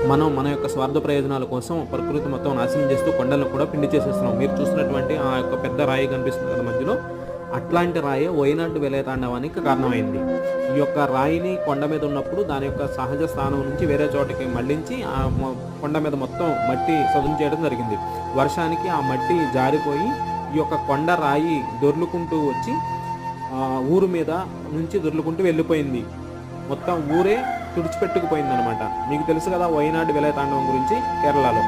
మనం మన యొక్క స్వార్థ ప్రయోజనాల కోసం ప్రకృతి మొత్తం నాశనం చేస్తూ కొండలను కూడా పిండి చేసేస్తున్నాం. మీరు చూసినటువంటి ఆ యొక్క పెద్ద రాయి కనిపిస్తుంది కదా మధ్యలో, అట్లాంటి రాయే వైనాడు విలయతాండవానికి కారణమైంది. ఈ యొక్క రాయిని కొండ మీద ఉన్నప్పుడు దాని యొక్క సహజ స్థానం నుంచి వేరే చోటకి మళ్లించి ఆ కొండ మీద మొత్తం మట్టి సదును చేయడం జరిగింది. వర్షానికి ఆ మట్టి జారిపోయి ఈ యొక్క కొండ రాయి దొర్లుకుంటూ వచ్చి ఊరు మీద నుంచి దొర్లుకుంటూ వెళ్ళిపోయింది. మొత్తం ఊరే తుడిచిపెట్టుకుపోయిందనమాట. మీకు తెలుసు కదా వైనాడు విలయతాండవం గురించి కేరళలో.